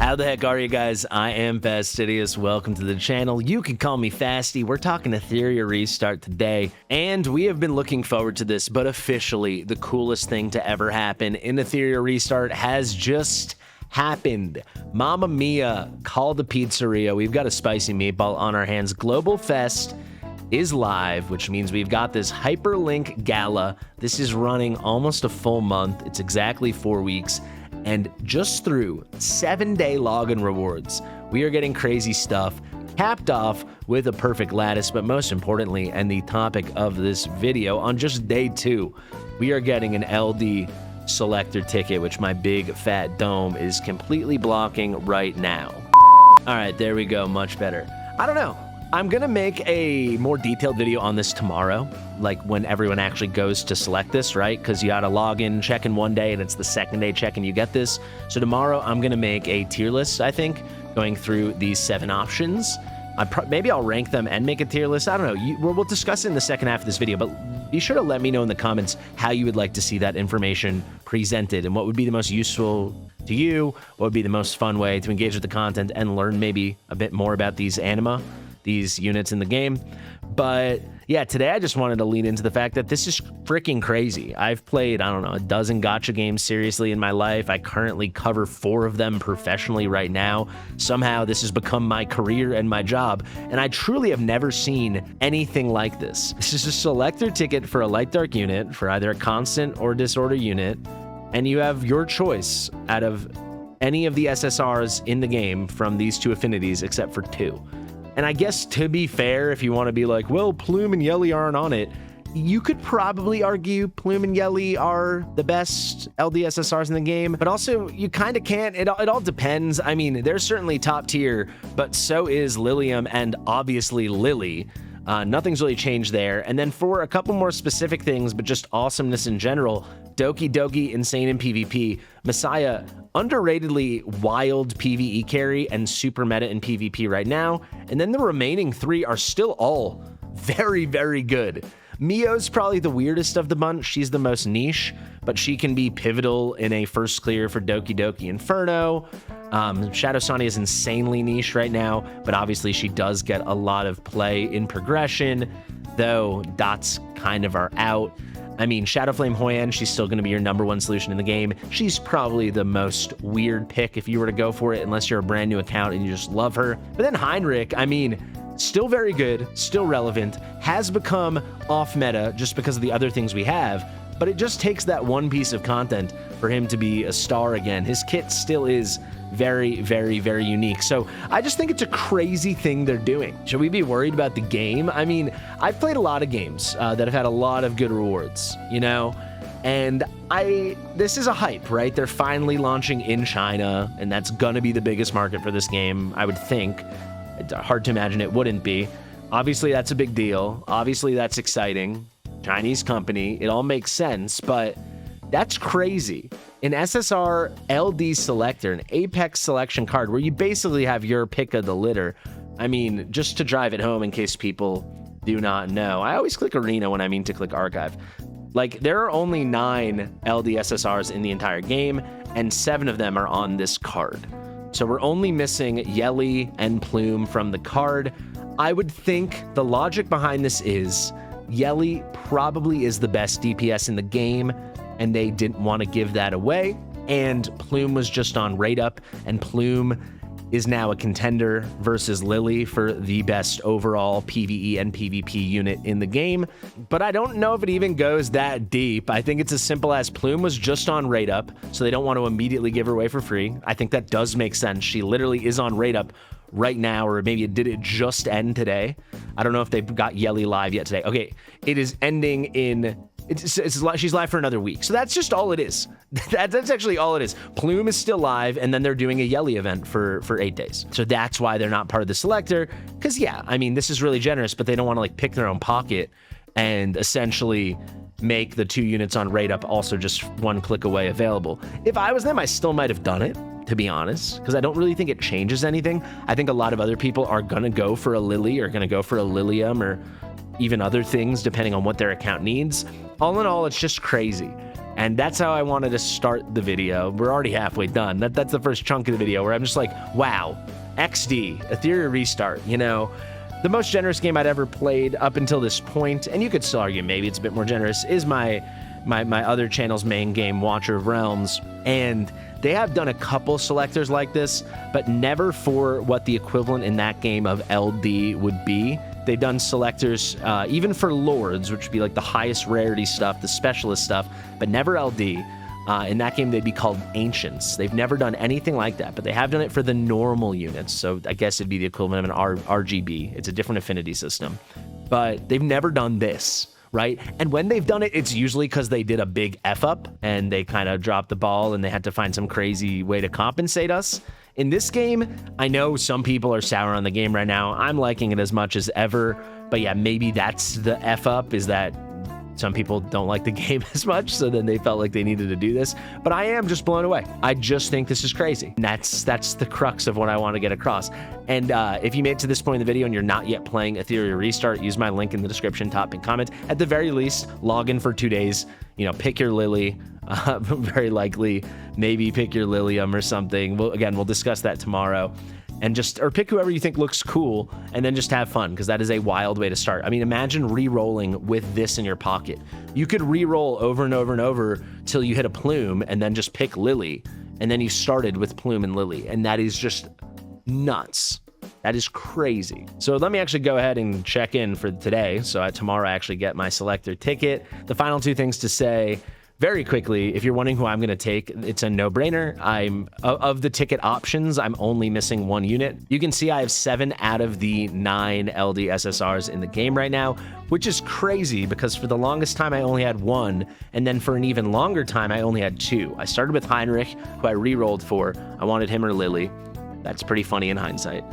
How the heck are you guys? I am Fastidious. Welcome to the channel. You can call me Fasti. We're talking Etheria restart today, and we have been looking forward to this, but officially the coolest thing to ever happen in Etheria restart has just happened. Mamma mia, call the pizzeria. We've got a spicy meatball on our hands. Global Fest is live, which means we've got this hyperlink gala. This is running almost a full month. It's exactly 4 weeks. And just through 7-day login rewards, we are getting crazy stuff, capped off with a perfect lattice, but most importantly, and the topic of this video, on just day 2, we are getting an LD Selector Ticket, which my big fat dome is completely blocking right now. All right, there we go, much better. I don't know. I'm gonna make a more detailed video on this tomorrow, like when everyone actually goes to select this, right? Because you gotta log in, check in one day, and it's the second day check and you get this. So tomorrow I'm gonna make a tier list, I think, going through these 7 options. Maybe I'll rank them and make a tier list. I don't know. We'll discuss it in the second half of this video, but be sure to let me know in the comments how you would like to see that information presented and what would be the most useful to you, what would be the most fun way to engage with the content and learn maybe a bit more about these these units in the game. But yeah, today I just wanted to lean into the fact that this is freaking crazy. I've played, I don't know, a dozen gacha games seriously in my life. I currently cover 4 of them professionally right now. Somehow this has become my career and my job, and I truly have never seen anything like this. This is a selector ticket for a light dark unit for either a constant or disorder unit, and you have your choice out of any of the SSRs in the game from these 2 affinities except for 2. And I guess, to be fair, if you want to be like, well, Plume and Yelly aren't on it, you could probably argue Plume and Yelly are the best LDSSRs in the game, but also you kind of can't. It all depends. I mean, they're certainly top tier, but so is Lilium and obviously Lily. Nothing's really changed there. And then for a couple more specific things, but just awesomeness in general, Doki Doki, insane in PvP. Messiah, underratedly wild PvE carry and super meta in PvP right now. And then the remaining 3 are still all very, very good. Mio's probably the weirdest of the bunch. She's the most niche, but she can be pivotal in a first clear for Doki Doki Inferno. Shadow Sonya is insanely niche right now, but obviously she does get a lot of play in progression, though dots kind of are out. I mean, Shadowflame Hoyan, she's still going to be your #1 solution in the game. She's probably the most weird pick if you were to go for it, unless you're a brand new account and you just love her. But then Heinrich, I mean, still very good, still relevant, has become off meta just because of the other things we have, but it just takes that one piece of content for him to be a star again. His kit still is very, very, very unique. So I just think it's a crazy thing they're doing. Should we be worried about the game? I mean, I've played a lot of games that have had a lot of good rewards, you know? And this is a hype, right? They're finally launching in China, and that's gonna be the biggest market for this game, I would think. It's hard to imagine it wouldn't be. Obviously, that's a big deal. Obviously, that's exciting. Chinese company, it all makes sense, but that's crazy. An SSR LD Selector, an Apex selection card, where you basically have your pick of the litter. I mean, just to drive it home in case people do not know. I always click Arena when I mean to click Archive. Like, there are only 9 LD SSRs in the entire game, and 7 of them are on this card. So we're only missing Yelly and Plume from the card. I would think the logic behind this is Yelly probably is the best DPS in the game, and they didn't want to give that away. And Plume was just on rate up, and Plume is now a contender versus Lily for the best overall PvE and PvP unit in the game. But I don't know if it even goes that deep. I think it's as simple as Plume was just on rate up, so they don't want to immediately give her away for free. I think that does make sense. She literally is on rate up right now, or maybe did it just end today? I don't know if they've got Yelly live yet today. Okay, it is ending in... she's live for another week. So that's just all it is. That's actually all it is. Plume is still live, and then they're doing a Yelly event for 8 days. So that's why they're not part of the selector. Because, yeah, I mean, this is really generous, but they don't want to, like, pick their own pocket and essentially make the 2 units on rate up also just 1 click away available. If I was them, I still might have done it, to be honest, because I don't really think it changes anything. I think a lot of other people are going to go for a Lily or going to go for a Lilium or even other things, depending on what their account needs. All in all, it's just crazy. And that's how I wanted to start the video. We're already halfway done. That's the first chunk of the video where I'm just like, wow, XD, Etheria Restart, you know, the most generous game I'd ever played up until this point, and you could still argue maybe it's a bit more generous, is my other channel's main game, Watcher of Realms. And they have done a couple selectors like this, but never for what the equivalent in that game of LD would be. They've done selectors even for Lords, which would be like the highest rarity stuff, the specialist stuff, but never LD. In that game, they'd be called Ancients. They've never done anything like that, but they have done it for the normal units. So I guess it'd be the equivalent of an RGB. It's a different affinity system, but they've never done this, right? And when they've done it, it's usually because they did a big F up and they kind of dropped the ball and they had to find some crazy way to compensate us. In this game, I know some people are sour on the game right now. I'm liking it as much as ever, but yeah, maybe that's the F up, is that some people don't like the game as much, so then they felt like they needed to do this. But I am just blown away. I just think this is crazy. And that's the crux of what I want to get across. And if you made it to this point in the video and you're not yet playing Etheria Restart, use my link in the description, top and comment. At the very least, log in for 2 days, you know, pick your lily, very likely, maybe pick your Lilium or something. We'll discuss that tomorrow. And or pick whoever you think looks cool, and then just have fun, because that is a wild way to start. I mean, imagine re-rolling with this in your pocket. You could re-roll over and over and over till you hit a plume, and then just pick Lily, and then you started with plume and Lily, and that is just nuts. That is crazy. So let me actually go ahead and check in for today. So tomorrow I actually get my selector ticket. The final 2 things to say very quickly, if you're wondering who I'm going to take, it's a no-brainer. Of the ticket options, I'm only missing 1 unit. You can see I have 7 out of the 9 LD SSRs in the game right now, which is crazy because for the longest time I only had 1, and then for an even longer time I only had 2. I started with Heinrich, who I re-rolled for. I wanted him or Lily. That's pretty funny in hindsight,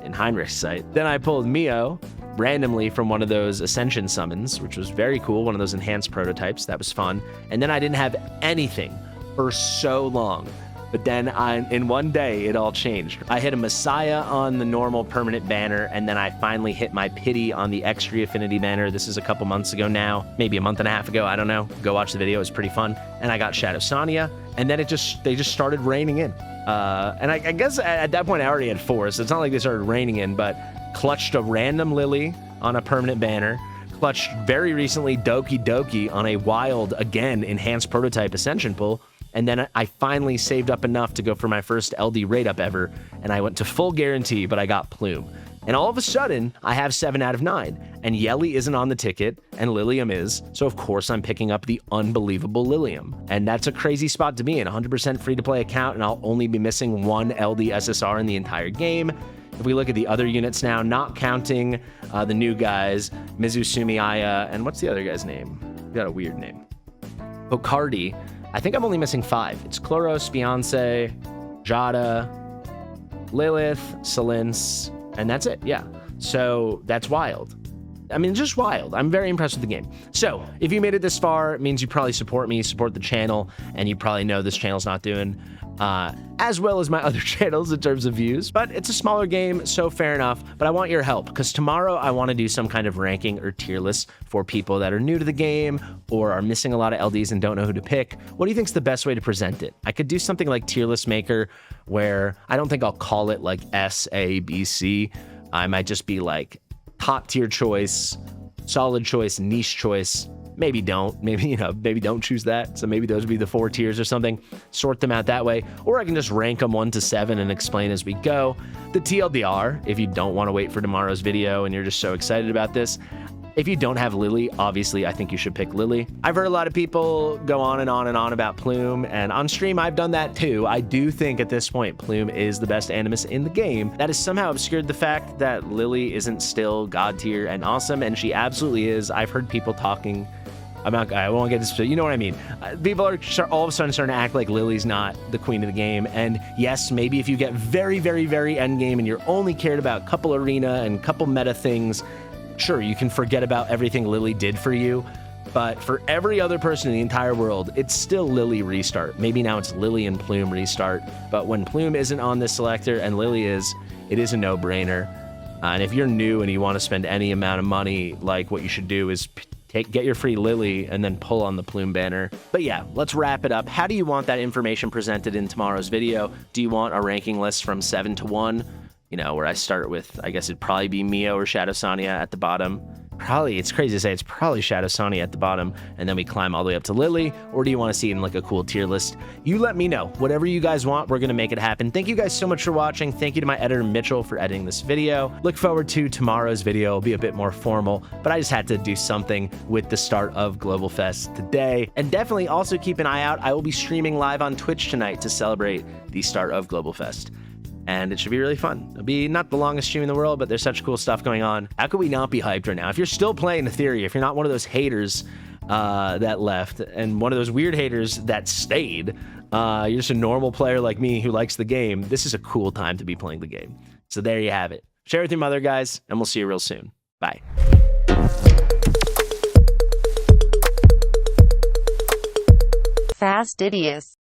in Heinrich's sight. Then I pulled Mio randomly from one of those Ascension summons, which was very cool, one of those enhanced prototypes. That was fun. And then I didn't have anything for so long. But then in one day, it all changed. I hit a Messiah on the normal permanent banner, and then I finally hit my Pity on the Extra-Affinity banner. This is a couple months ago now, maybe a month and a half ago, I don't know. Go watch the video, it was pretty fun. And I got Shadow Sonia, and then they just started raining in. And I guess at that point I already had 4, so it's not like they started raining in, but clutched a random Lily on a permanent banner, clutched very recently Doki Doki on a wild, again, enhanced prototype Ascension pull, and then I finally saved up enough to go for my first LD rate up ever, and I went to full guarantee, but I got Plume. And all of a sudden, I have 7 out of 9, and Yelly isn't on the ticket, and Lilium is, so of course I'm picking up the unbelievable Lilium. And that's a crazy spot to be in, 100% free-to-play account, and I'll only be missing 1 LD SSR in the entire game. If we look at the other units now, not counting the new guys, Mizusumi Aya, and what's the other guy's name? He got a weird name. Bocardi. I think I'm only missing 5. It's Chloros, Beyonce, Jada, Lilith, Selins, and that's it. Yeah. So that's wild. I mean, just wild. I'm very impressed with the game. So if you made it this far, it means you probably support me, support the channel, and you probably know this channel's not doing as well as my other channels in terms of views, but it's a smaller game, so fair enough. But I want your help, because tomorrow I want to do some kind of ranking or tier list for people that are new to the game or are missing a lot of LDs and don't know who to pick. What do you think is the best way to present it? I could do something like Tier List Maker, where I don't think I'll call it like S, A, B, C. I might just be like top tier choice, solid choice, niche choice. Maybe don't. Maybe don't choose that. So maybe those would be the 4 tiers or something. Sort them out that way. Or I can just rank them 1 to 7 and explain as we go. The TLDR, if you don't want to wait for tomorrow's video and you're just so excited about this, if you don't have Lily, obviously, I think you should pick Lily. I've heard a lot of people go on and on and on about Plume, and on stream, I've done that too. I do think at this point, Plume is the best Animus in the game. That has somehow obscured the fact that Lily isn't still god tier and awesome, and she absolutely is. I've heard people talking I won't get this, you know what I mean. People are all of a sudden starting to act like Lily's not the queen of the game. And yes, maybe if you get very, very, very end game and you're only cared about a couple arena and couple meta things, sure, you can forget about everything Lily did for you. But for every other person in the entire world, it's still Lily Restart. Maybe now it's Lily and Plume Restart. But when Plume isn't on this selector and Lily is, it is a no-brainer. And if you're new and you want to spend any amount of money, like what you should do is get your free Lily, and then pull on the plume banner. But yeah, let's wrap it up. How do you want that information presented in tomorrow's video? Do you want a ranking list from 7 to 1? You know, where I start with, I guess it'd probably be Mio or Shadow Sonya at the bottom. Probably, it's crazy to say, it's probably Shadow Sonya at the bottom, and then we climb all the way up to Lily, or do you want to see it in like a cool tier list? You let me know. Whatever you guys want, we're going to make it happen. Thank you guys so much for watching. Thank you to my editor, Mitchell, for editing this video. Look forward to tomorrow's video. It'll be a bit more formal, but I just had to do something with the start of Global Fest today. And definitely also keep an eye out. I will be streaming live on Twitch tonight to celebrate the start of Global Fest. And it should be really fun. It'll be not the longest stream in the world, but there's such cool stuff going on. How could we not be hyped right now? If you're still playing Etheria, if you're not one of those haters that left, and one of those weird haters that stayed, you're just a normal player like me who likes the game, this is a cool time to be playing the game. So there you have it. Share with your mother, guys, and we'll see you real soon. Bye. Fastidious.